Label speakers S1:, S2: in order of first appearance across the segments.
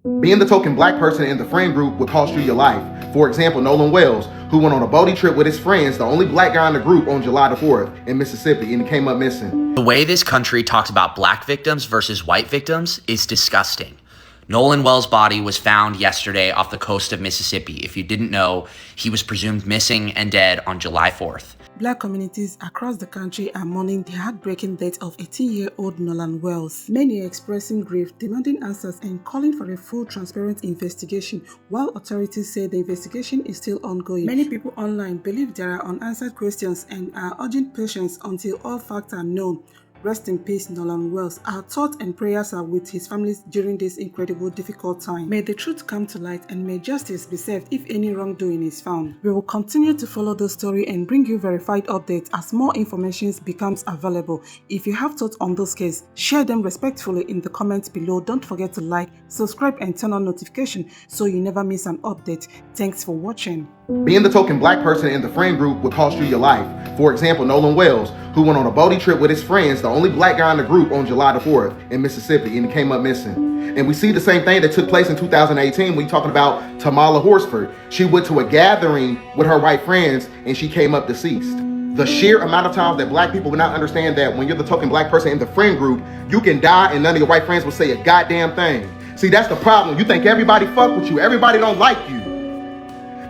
S1: Being the token black person in the friend group would cost you your life. For example, Nolan Wells, who went on a boating trip with his friends, the only black guy in the group, on July the 4th in Mississippi, and he came up missing.
S2: The way this country talks about black victims versus white victims is disgusting. Nolan Wells' body was found yesterday off the coast of Mississippi. If you didn't know, he was presumed missing and dead on July 4th.
S3: Black communities across the country are mourning the heartbreaking death of 18-year-old Nolan Wells. Many are expressing grief, demanding answers, and calling for a full, transparent investigation, while authorities say the investigation is still ongoing. Many people online believe there are unanswered questions and are urging patience until all facts are known. Rest in peace, Nolan Wells. Our thoughts and prayers are with his families during this incredible, difficult time. May the truth come to light and may justice be served if any wrongdoing is found. We will continue to follow the story and bring you verified updates as more information becomes available. If you have thoughts on this case, share them respectfully in the comments below. Don't forget to like, subscribe, and turn on notifications so you never miss an update. Thanks for watching.
S1: Being the token black person in the friend group would cost you your life. For example, Nolan Wells, who went on a boating trip with his friends, the only black guy in the group, on July the 4th in Mississippi, and he came up missing. And we see the same thing that took place in 2018 when you're talking about Tamala Horsford. She went to a gathering with her white friends and she came up deceased. The sheer amount of times that black people will not understand that when you're the token black person in the friend group, you can die and none of your white friends will say a goddamn thing. See, that's the problem. You think everybody fuck with you. Everybody don't like you.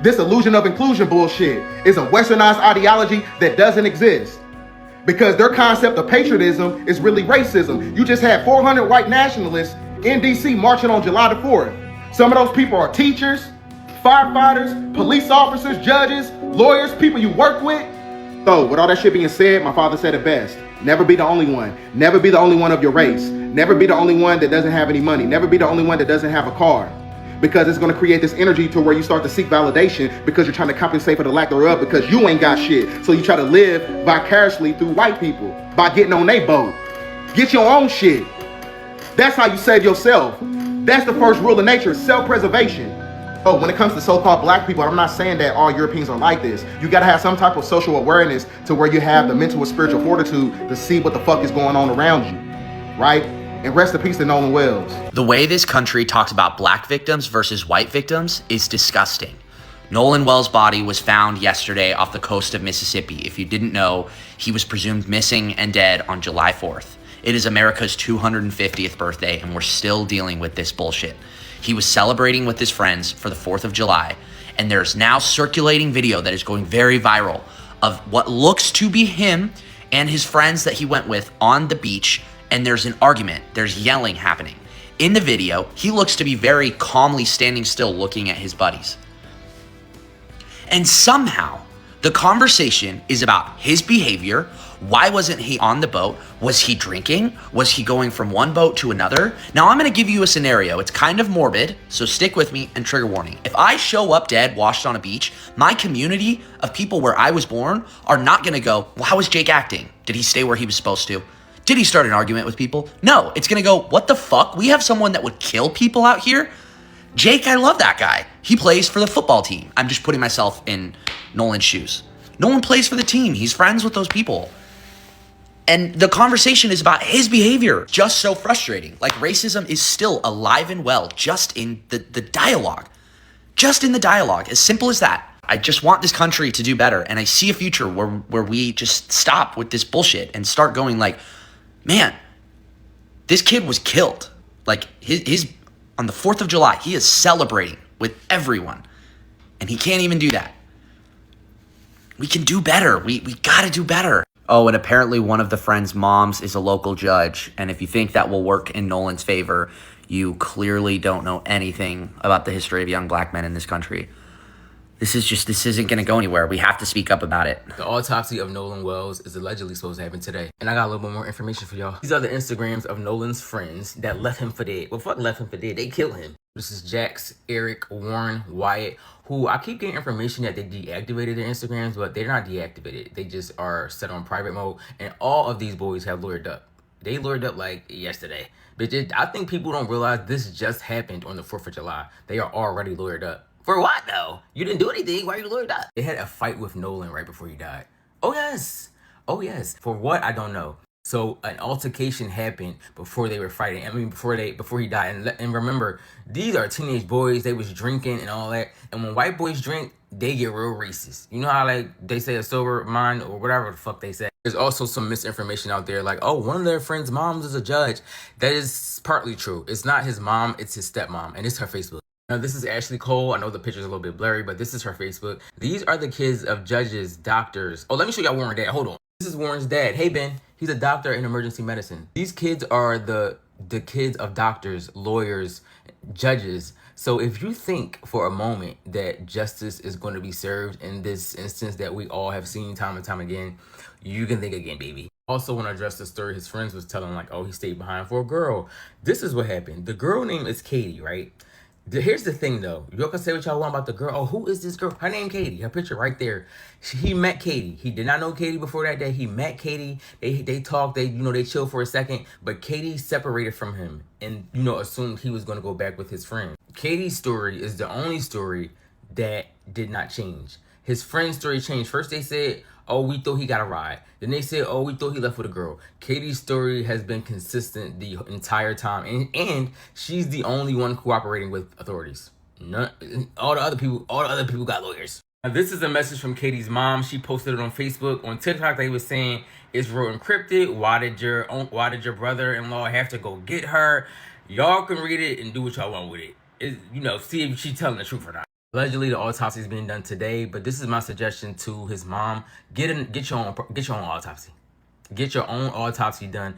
S1: This illusion of inclusion bullshit is a westernized ideology that doesn't exist. Because their concept of patriotism is really racism. You just had 400 white nationalists in DC marching on July the 4th. Some of those people are teachers, firefighters, police officers, judges, lawyers, people you work with. So with all that shit being said, my father said it best. Never be the only one. Never be the only one of your race. Never be the only one that doesn't have any money. Never be the only one that doesn't have a car. Because it's going to create this energy to where you start to seek validation because you're trying to compensate for the lack thereof because you ain't got shit. So you try to live vicariously through white people by getting on their boat. Get your own shit. That's how you save yourself. That's the first rule of nature, self-preservation. Oh, when it comes to so-called black people, I'm not saying that all Europeans are like this. You got to have some type of social awareness to where you have the mental and spiritual fortitude to see what the fuck is going on around you, right? And rest in peace to Nolan Wells.
S2: The way this country talks about black victims versus white victims is disgusting. Nolan Wells' body was found yesterday off the coast of Mississippi. If you didn't know, he was presumed missing and dead on July 4th. It is America's 250th birthday, and we're still dealing with this bullshit. He was celebrating with his friends for the 4th of July, and there's now circulating video that is going very viral of what looks to be him and his friends that he went with on the beach. And there's an argument, there's yelling happening. In the video, he looks to be very calmly standing still looking at his buddies. And somehow, the conversation is about his behavior. Why wasn't he on the boat? Was he drinking? Was he going from one boat to another? Now I'm gonna give you a scenario. It's kind of morbid, so stick with me and trigger warning. If I show up dead, washed on a beach, my community of people where I was born are not gonna go, well, how was Jake acting? Did he stay where he was supposed to? Did he start an argument with people? No, it's gonna go, what the fuck? We have someone that would kill people out here? Jake, I love that guy. He plays for the football team. I'm just putting myself in Nolan's shoes. Nolan plays for the team. He's friends with those people. And the conversation is about his behavior. Just so frustrating. Like racism is still alive and well just in the dialogue. Just in the dialogue, as simple as that. I just want this country to do better. And I see a future where we just stop with this bullshit and start going like, man, this kid was killed. Like his on the 4th of July, he is celebrating with everyone. And he can't even do that. We can do better. We gotta do better. Oh, and apparently one of the friends' moms is a local judge. And if you think that will work in Nolan's favor, you clearly don't know anything about the history of young black men in this country. This isn't going to go anywhere. We have to speak up about it.
S4: The autopsy of Nolan Wells is allegedly supposed to happen today. And I got a little bit more information for y'all. These are the Instagrams of Nolan's friends that left him for dead. Well, fuck left him for dead. They killed him. This is Jax, Eric, Warren, Wyatt, who I keep getting information that they deactivated their Instagrams, but they're not deactivated. They just are set on private mode. And all of these boys have lawyered up. They lawyered up like yesterday. But I think people don't realize this just happened on the 4th of July. They are already lawyered up. For what, though? You didn't do anything. Why are you lawyered up? They had a fight with Nolan right before he died. Oh, yes. Oh, yes. For what? I don't know. So an altercation happened before they were fighting. I mean, before he died. And remember, these are teenage boys. They was drinking and all that. And when white boys drink, they get real racist. You know how like they say a sober mind or whatever the fuck they say. There's also some misinformation out there like, oh, one of their friends' moms is a judge. That is partly true. It's not his mom, it's his stepmom, and it's her Facebook. Now, this is Ashley Cole. I know the picture's a little bit blurry, but this is her Facebook. These are the kids of judges, doctors. Oh, let me show y'all Warren's dad. Hold on. This is Warren's dad. Hey, Ben. He's a doctor in emergency medicine. These kids are the kids of doctors, lawyers, judges. So if you think for a moment that justice is going to be served in this instance that we all have seen time and time again, you can think again, baby. Also, when I addressed the story, his friends was telling like, oh, he stayed behind for a girl. This is what happened. The girl name is Katie, right? Here's the thing, though. Y'all can say what y'all want about the girl. Oh, who is this girl? Her name Katie. Her picture right there. He met Katie. He did not know Katie before that day. He met Katie. They talked. They chilled for a second. But Katie separated from him and, assumed he was going to go back with his friend. Katie's story is the only story that did not change. His friend's story changed. First they said, oh, we thought he got a ride. Then they said, oh, we thought he left with a girl. Katie's story has been consistent the entire time. And she's the only one cooperating with authorities. All the other people got lawyers. Now, this is a message from Katie's mom. She posted it on Facebook. On TikTok, they was saying, it's real encrypted. Why did your brother-in-law have to go get her? Y'all can read it and do what y'all want with it. See if she's telling the truth or not. Allegedly, the autopsy is being done today, but this is my suggestion to his mom: get your own autopsy. Get your own autopsy done.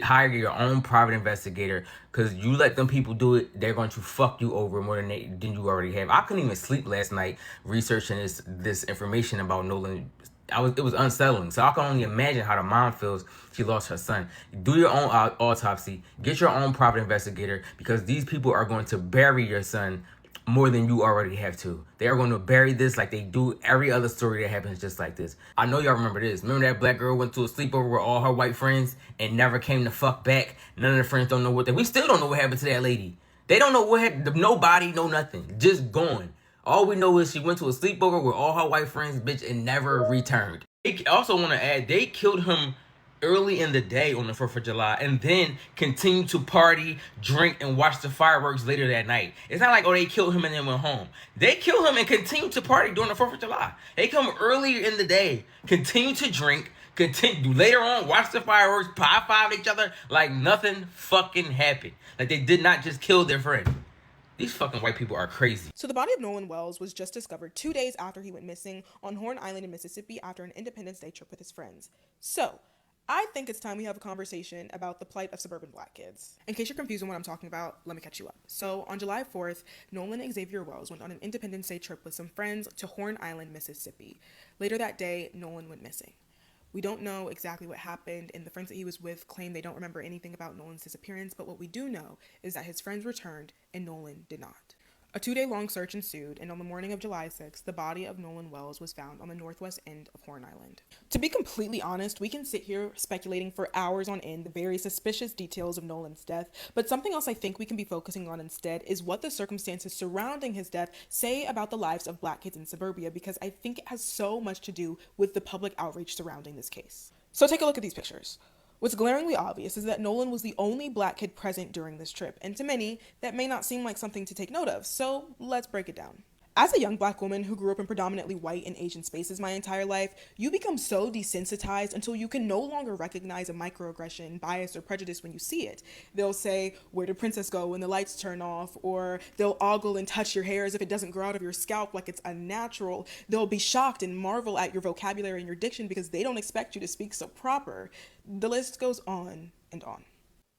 S4: Hire your own private investigator, because you let them people do it, they're going to fuck you over more than you already have. I couldn't even sleep last night researching this information about Nolan. It was unsettling. So I can only imagine how the mom feels. She lost her son. Do your own autopsy. Get your own private investigator, because these people are going to bury your son more than you already have to. They are going to bury this like they do every other story that happens just like this. I know y'all remember this. Remember that black girl went to a sleepover with all her white friends and never came the fuck back? None of the friends don't know we still don't know what happened to that lady. They don't know what happened. Nobody know nothing. Just gone. All we know is she went to a sleepover with all her white friends, bitch, and never returned. They also want to add, they killed him early in the day on the 4th of July and then continued to party, drink, and watch the fireworks later that night. It's not like, oh, they killed him and then went home. They killed him and continued to party during the 4th of July. They come earlier in the day, continue to drink, continue later on, watch the fireworks, high-five each other like nothing fucking happened. Like they did not just kill their friend. These fucking white people are crazy.
S5: So the body of Nolan Wells was just discovered 2 days after he went missing on Horn Island in Mississippi after an Independence Day trip with his friends. So I think it's time we have a conversation about the plight of suburban black kids. In case you're confused on what I'm talking about, let me catch you up. So on July 4th, Nolan Xavier Wells went on an Independence Day trip with some friends to Horn Island, Mississippi. Later that day, Nolan went missing. We don't know exactly what happened, and the friends that he was with claim they don't remember anything about Nolan's disappearance, but what we do know is that his friends returned and Nolan did not. A 2-day-long search ensued, and on the morning of July 6th, the body of Nolan Wells was found on the northwest end of Horn Island. To be completely honest, we can sit here speculating for hours on end the very suspicious details of Nolan's death, but something else I think we can be focusing on instead is what the circumstances surrounding his death say about the lives of black kids in suburbia, because I think it has so much to do with the public outreach surrounding this case. So take a look at these pictures. What's glaringly obvious is that Nolan was the only black kid present during this trip, and to many, that may not seem like something to take note of, so let's break it down. As a young black woman who grew up in predominantly white and Asian spaces my entire life, you become so desensitized until you can no longer recognize a microaggression, bias, or prejudice when you see it. They'll say, where did princess go when the lights turn off? Or they'll ogle and touch your hair as if it doesn't grow out of your scalp like it's unnatural. They'll be shocked and marvel at your vocabulary and your diction because they don't expect you to speak so proper. The list goes on and on.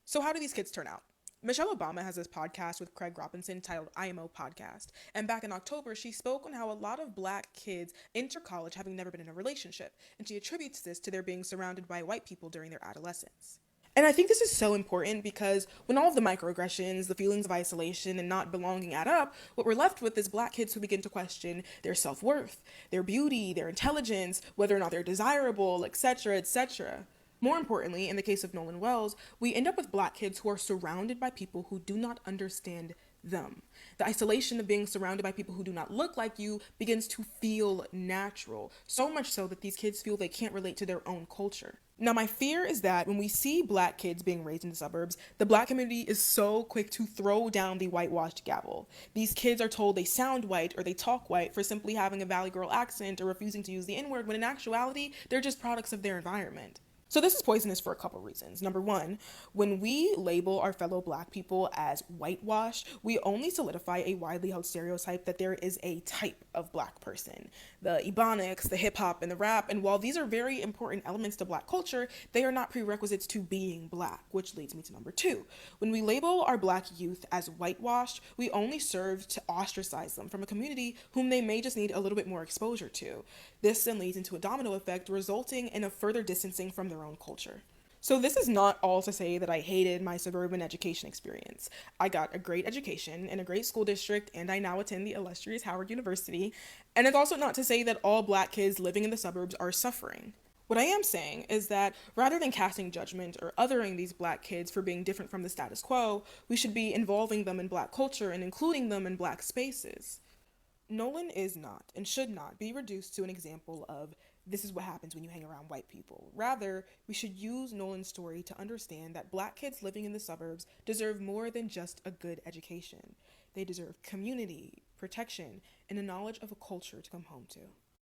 S5: So how do these kids turn out? Michelle Obama has this podcast with Craig Robinson titled IMO Podcast, and back in October, she spoke on how a lot of black kids enter college having never been in a relationship, and she attributes this to their being surrounded by white people during their adolescence. And I think this is so important because when all of the microaggressions, the feelings of isolation and not belonging add up, what we're left with is black kids who begin to question their self-worth, their beauty, their intelligence, whether or not they're desirable, etc., etc. More importantly, in the case of Nolan Wells, we end up with black kids who are surrounded by people who do not understand them. The isolation of being surrounded by people who do not look like you begins to feel natural, so much so that these kids feel they can't relate to their own culture. Now, my fear is that when we see Black kids being raised in the suburbs, the Black community is so quick to throw down the whitewashed gavel. These kids are told they sound white or they talk white for simply having a Valley Girl accent or refusing to use the N-word, when in actuality, they're just products of their environment. So this is poisonous for a couple reasons. Number one, when we label our fellow Black people as whitewashed, we only solidify a widely held stereotype that there is a type of Black person. The Ebonics, the hip hop, and the rap, and while these are very important elements to Black culture, they are not prerequisites to being Black, which leads me to number two. When we label our Black youth as whitewashed, we only serve to ostracize them from a community whom they may just need a little bit more exposure to. This then leads into a domino effect, resulting in a further distancing from their own culture. So this is not all to say that I hated my suburban education experience. I got a great education in a great school district, and I now attend the illustrious Howard University. And it's also not to say that all Black kids living in the suburbs are suffering. What I am saying is that rather than casting judgment or othering these Black kids for being different from the status quo, we should be involving them in Black culture and including them in Black spaces. Nolan is not and should not be reduced to an example of this is what happens when you hang around white people. Rather, we should use Nolan's story to understand that Black kids living in the suburbs deserve more than just a good education. They deserve community, protection, and a knowledge of a culture to come home to.